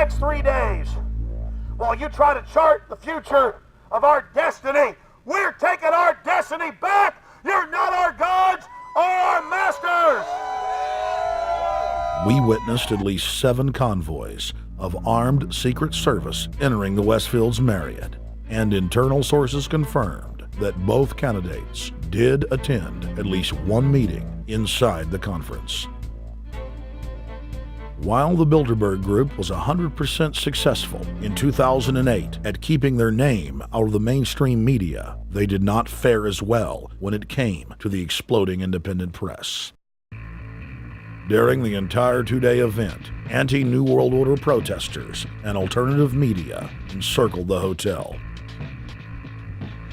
next 3 days, while you try to chart the future of our destiny, we're taking our destiny back. You're not our gods or our masters. We witnessed at least 7 convoys of armed Secret Service entering the Westfield's Marriott, and internal sources confirmed that both candidates did attend at least one meeting inside the conference. While the Bilderberg Group was 100% successful in 2008 at keeping their name out of the mainstream media, they did not fare as well when it came to the exploding independent press. During the entire 2-day event, anti-New World Order protesters and alternative media encircled the hotel.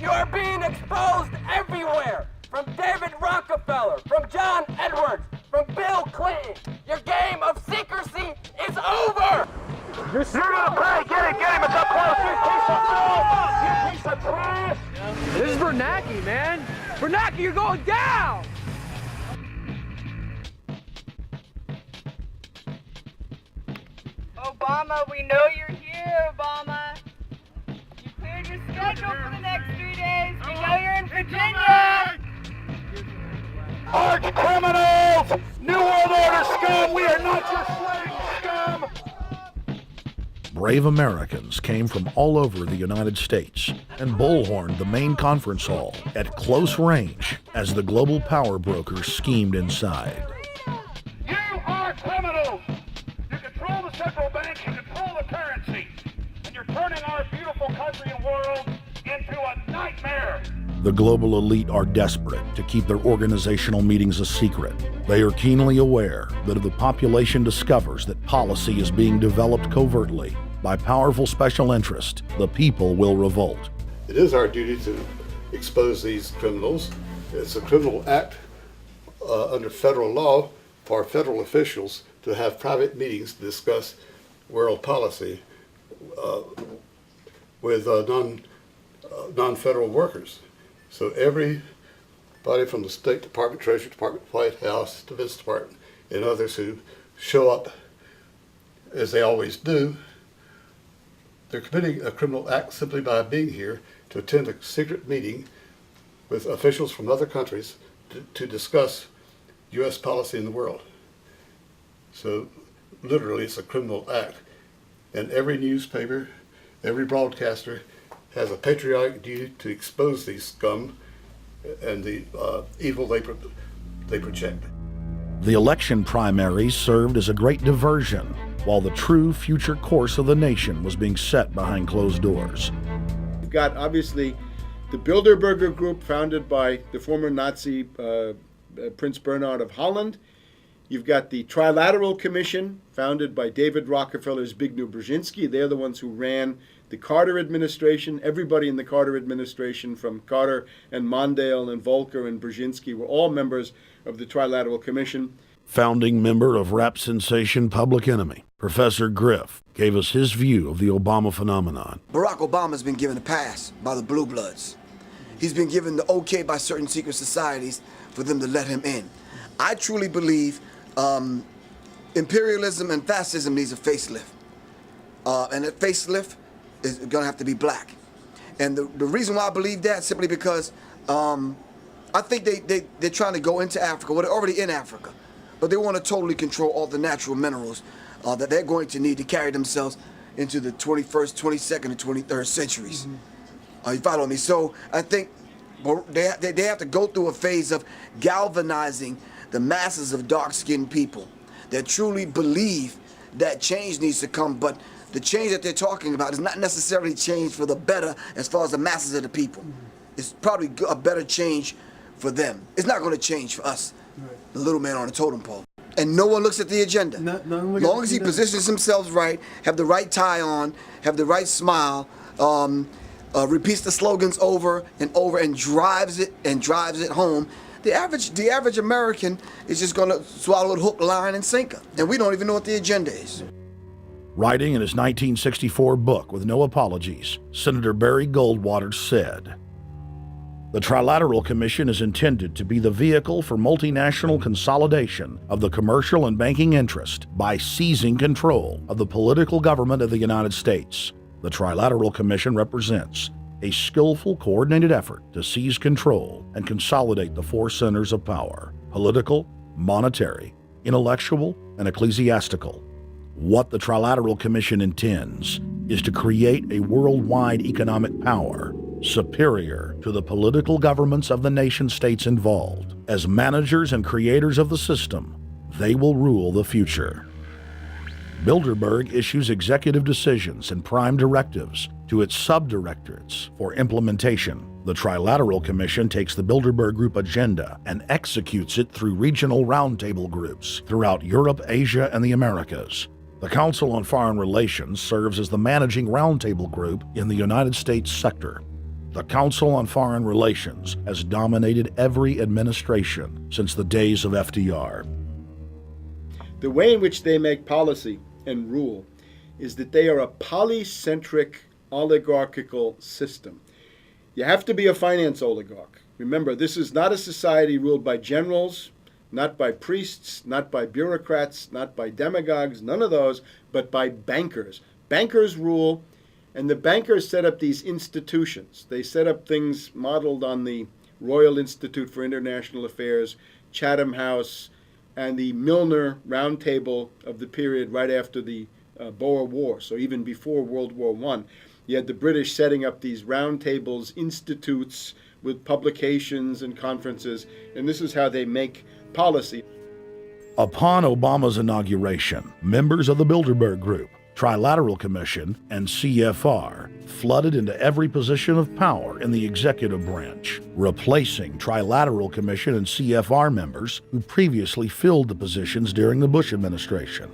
You are being exposed everywhere! From David Rockefeller, from John Edwards, from Bill Clinton. Your game of secrecy is over! You're gonna pay! Get him! It's up close! You piece of filth! You piece of trash! This is Bernanke, man! Bernanke, you're going down! Obama, we know you're here, Obama. You cleared your schedule for the next 3 days. We know you're in Virginia. Arch criminals! New World Order scum! We are not your slave scum! Brave Americans came from all over the United States and bullhorned the main conference hall at close range as the global power brokers schemed inside. You are criminals! You control the central bank, you control the currency, and you're turning our beautiful country and world into a nightmare! The global elite are desperate to keep their organizational meetings a secret. They are keenly aware that if the population discovers that policy is being developed covertly by powerful special interest, the people will revolt. It is our duty to expose these criminals. It's a criminal act under federal law for federal officials to have private meetings to discuss world policy with non-federal workers. So everybody from the State Department, Treasury Department, White House, Defense Department, and others who show up, as they always do, they're committing a criminal act simply by being here to attend a secret meeting with officials from other countries to discuss U.S. policy in the world. So literally it's a criminal act. And every newspaper, every broadcaster has a patriotic duty to expose these scum and the evil they project. The election primaries served as a great diversion while the true future course of the nation was being set behind closed doors. You've got obviously the Bilderberger Group, founded by the former Nazi Prince Bernhard of Holland. You've got the Trilateral Commission, founded by David Rockefeller's Zbigniew Brzezinski. They're the ones who ran the Carter administration. Everybody in the Carter administration, from Carter and Mondale and Volcker and Brzezinski, were all members of the Trilateral Commission. Founding member of rap sensation Public Enemy, Professor Griff, gave us his view of the Obama phenomenon. Barack Obama's been given a pass by the Blue Bloods. He's been given the okay by certain secret societies for them to let him in. I truly believe imperialism and fascism needs a facelift. And that facelift is gonna have to be black. And the reason why I believe that, simply because I think they're trying to go into Africa. Well, they're already in Africa, but they want to totally control all the natural minerals that they're going to need to carry themselves into the 21st, 22nd, and 23rd centuries. You follow me? So I think they have to go through a phase of galvanizing the masses of dark-skinned people that truly believe that change needs to come, but the change that they're talking about is not necessarily change for the better as far as the masses of the people. It's probably a better change for them. It's not going to change for us, the little man on the totem pole. And no one looks at the agenda. Long as he positions himself right, have the right tie on, have the right smile, repeats the slogans over and over and drives it home, the average American is just going to swallow it hook, line, and sinker. And we don't even know what the agenda is. Writing in his 1964 book, With No Apologies, Senator Barry Goldwater said, The Trilateral Commission is intended to be the vehicle for multinational consolidation of the commercial and banking interest by seizing control of the political government of the United States. The Trilateral Commission represents a skillful, coordinated effort to seize control and consolidate the four centers of power: political, monetary, intellectual, and ecclesiastical. What the Trilateral Commission intends is to create a worldwide economic power superior to the political governments of the nation-states involved. As managers and creators of the system, they will rule the future. Bilderberg issues executive decisions and prime directives to its subdirectorates for implementation. The Trilateral Commission takes the Bilderberg Group agenda and executes it through regional roundtable groups throughout Europe, Asia, and the Americas. The Council on Foreign Relations serves as the managing roundtable group in the United States sector. The Council on Foreign Relations has dominated every administration since the days of FDR. The way in which they make policy and rule is that they are a polycentric oligarchical system. You have to be a finance oligarch. Remember, this is not a society ruled by generals, not by priests, not by bureaucrats, not by demagogues, none of those, but by bankers. Bankers rule, and the bankers set up these institutions. They set up things modeled on the Royal Institute for International Affairs, Chatham House, and the Milner Round Table of the period right after the Boer War, so even before World War I. You had the British setting up these round tables, institutes with publications and conferences, and this is how they make policy. Upon Obama's inauguration, members of the Bilderberg Group, Trilateral Commission, and CFR flooded into every position of power in the executive branch, replacing Trilateral Commission and CFR members who previously filled the positions during the Bush administration.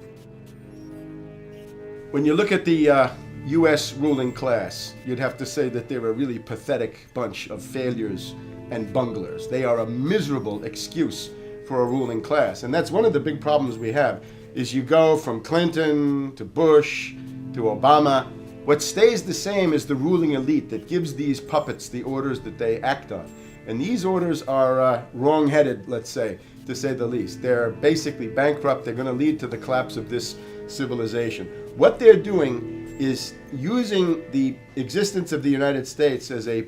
When you look at the U.S. ruling class, you'd have to say that they're a really pathetic bunch of failures and bunglers. They are a miserable excuse for a ruling class. And that's one of the big problems we have, is you go from Clinton to Bush to Obama. What stays the same is the ruling elite that gives these puppets the orders that they act on. And these orders are wrong-headed, let's say, to say the least. They're basically bankrupt. They're going to lead to the collapse of this civilization. What they're doing is using the existence of the United States as a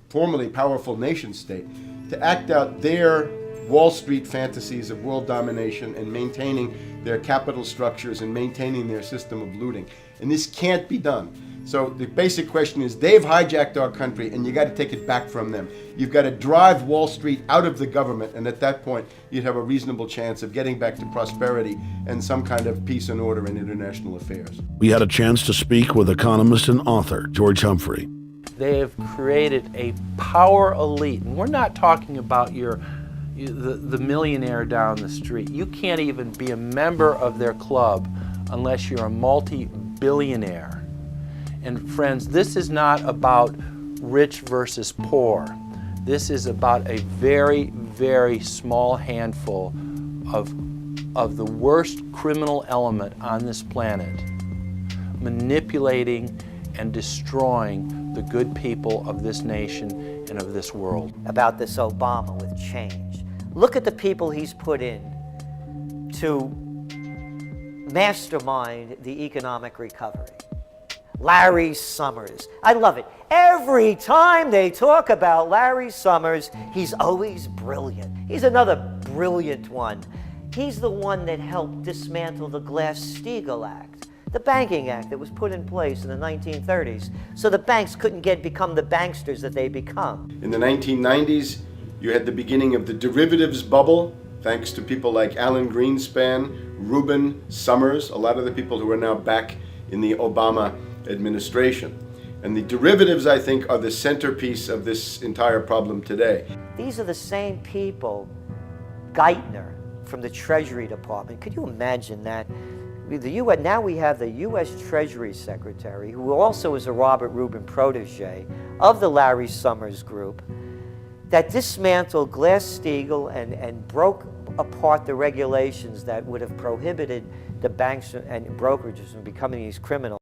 formerly powerful nation state to act out their Wall Street fantasies of world domination and maintaining their capital structures and maintaining their system of looting. And this can't be done. So the basic question is, they've hijacked our country and you got to take it back from them. You've got to drive Wall Street out of the government, and at that point you'd have a reasonable chance of getting back to prosperity and some kind of peace and order in international affairs. We had a chance to speak with economist and author George Humphrey. They have created a power elite, and we're not talking about the millionaire down the street. You can't even be a member of their club unless you're a multi-billionaire. And friends, this is not about rich versus poor. This is about a very, very small handful of the worst criminal element on this planet, manipulating and destroying the good people of this nation and of this world. About this Obama with change. Look at the people he's put in to mastermind the economic recovery. Larry Summers. I love it. Every time they talk about Larry Summers, he's always brilliant. He's another brilliant one. He's the one that helped dismantle the Glass-Steagall Act, the banking act that was put in place in the 1930s, so the banks couldn't become the banksters that they become. In the 1990s, you had the beginning of the derivatives bubble, thanks to people like Alan Greenspan, Rubin, Summers, a lot of the people who are now back in the Obama administration. And the derivatives, I think, are the centerpiece of this entire problem today. These are the same people, Geithner from the Treasury Department. Could you imagine that? Now we have the U.S. Treasury Secretary, who also is a Robert Rubin protege of the Larry Summers Group, that dismantled Glass-Steagall and broke apart the regulations that would have prohibited the banks and brokerages from becoming these criminals.